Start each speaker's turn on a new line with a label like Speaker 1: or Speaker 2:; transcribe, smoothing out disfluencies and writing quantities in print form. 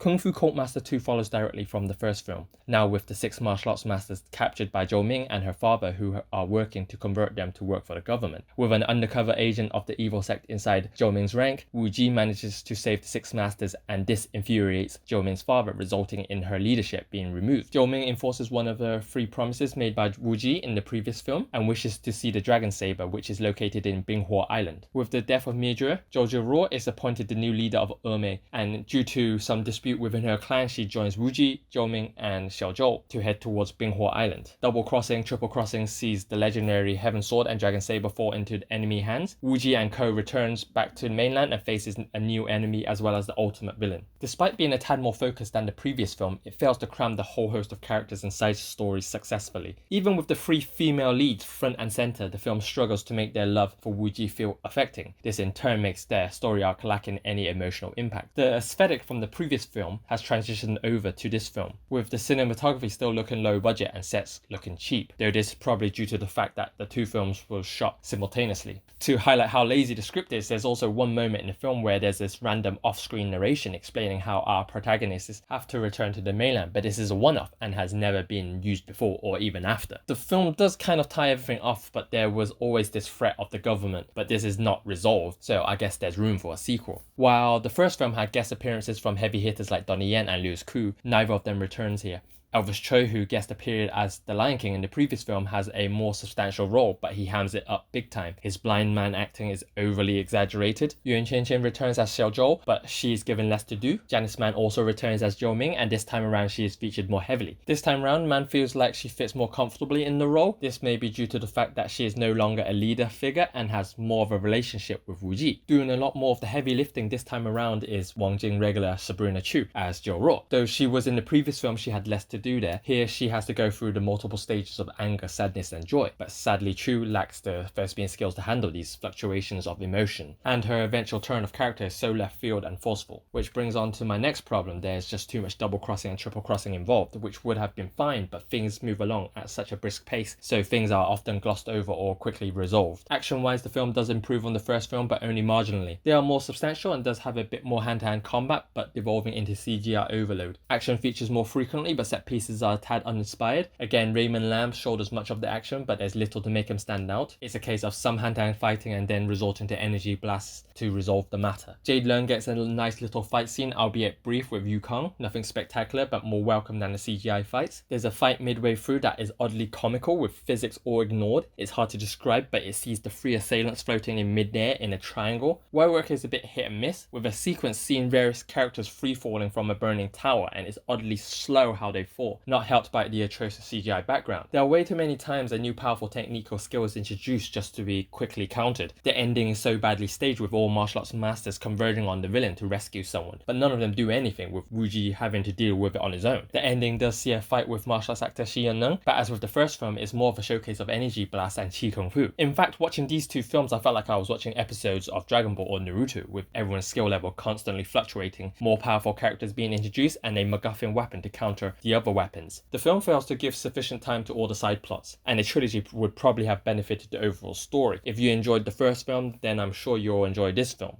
Speaker 1: Kung Fu Cult Master 2 follows directly from the first film, now with the 6 martial arts masters captured by Zhou Ming and her father who are working to convert them to work for the government. With an undercover agent of the evil sect inside Zhou Ming's rank, Wuji manages to save the 6 masters, and this infuriates Zhou Ming's father, resulting in her leadership being removed. Zhou Ming enforces one of the 3 promises made by Wuji in the previous film and wishes to see the Dragon Saber, which is located in Binghua Island. With the death of Miezhe, Zhou Zhiruo is appointed the new leader of Emei, and due to some dispute within her clan, she joins Wuji, Zhou Ming, and Xiao Zhou to head towards Binghua Island. Double crossing, triple crossing sees the legendary Heaven Sword and Dragon Saber fall into enemy hands. Wuji and co returns back to the mainland and faces a new enemy as well as the ultimate villain. Despite being a tad more focused than the previous film, it fails to cram the whole host of characters and side stories successfully. Even with the 3 female leads front and center, the film struggles to make their love for Wuji feel affecting. This in turn makes their story arc lacking any emotional impact. The aesthetic from the previous film has transitioned over to this film, with the cinematography still looking low budget and sets looking cheap, though this is probably due to the fact that the 2 films were shot simultaneously. To highlight how lazy the script is, there's also one moment in the film where there's this random off-screen narration explaining how our protagonists have to return to the mainland, but this is a one-off and has never been used before or even after. The film does kind of tie everything off, but there was always this threat of the government, but this is not resolved, so I guess there's room for a sequel. While the first film had guest appearances from heavy hitters like Donnie Yen and Lewis Koo, neither of them returns here. Elvis Cho, who guest appeared as the Lion King in the previous film, has a more substantial role, but he hams it up big time. His blind man acting is overly exaggerated. Yuan Qianqian returns as Xiao Zhou, but she is given less to do. Janice Man also returns as Zhou Ming, and this time around she is featured more heavily. This time around, Man feels like she fits more comfortably in the role. This may be due to the fact that she is no longer a leader figure and has more of a relationship with Wuji. Doing a lot more of the heavy lifting this time around is Wong Jing regular Sabrina Chu as Zhou Ruo. Though she was in the previous film, she had less to do there. Here she has to go through the multiple stages of anger, sadness and joy, but sadly Chu lacks the thespian skills to handle these fluctuations of emotion, and her eventual turn of character is so left field and forceful. Which brings on to my next problem: there's just too much double crossing and triple crossing involved, which would have been fine, but things move along at such a brisk pace, so things are often glossed over or quickly resolved. Action wise, the film does improve on the first film, but only marginally. They are more substantial and does have a bit more hand-to-hand combat, but devolving into CGI overload. Action features more frequently, but set pieces are a tad uninspired. Again, Raymond Lam shoulders much of the action, but there's little to make him stand out. It's a case of some hand-to-hand fighting and then resorting to energy blasts to resolve the matter. Jade Leung gets a nice little fight scene, albeit brief, with Kang. Nothing spectacular, but more welcome than the CGI fights. There's a fight midway through that is oddly comical, with physics all ignored. It's hard to describe, but it sees the 3 assailants floating in mid-air in a triangle. Wire work is a bit hit and miss, with a sequence seeing various characters free-falling from a burning tower, and it's oddly slow how they fall, not helped by the atrocious CGI background. There are way too many times a new powerful technique or skill is introduced just to be quickly countered. The ending is so badly staged, with all martial arts masters converging on the villain to rescue someone, but none of them do anything, with Wuji having to deal with it on his own. The ending does see a fight with martial arts actor Qianqian, but as with the first film, it's more of a showcase of energy blast and Qi Kung Fu. In fact, watching these 2 films, I felt like I was watching episodes of Dragon Ball or Naruto, with everyone's skill level constantly fluctuating, more powerful characters being introduced, and a MacGuffin weapon to counter the other weapons. The film fails to give sufficient time to all the side plots, and a trilogy would probably have benefited the overall story. If you enjoyed the first film, then I'm sure you'll enjoy this film.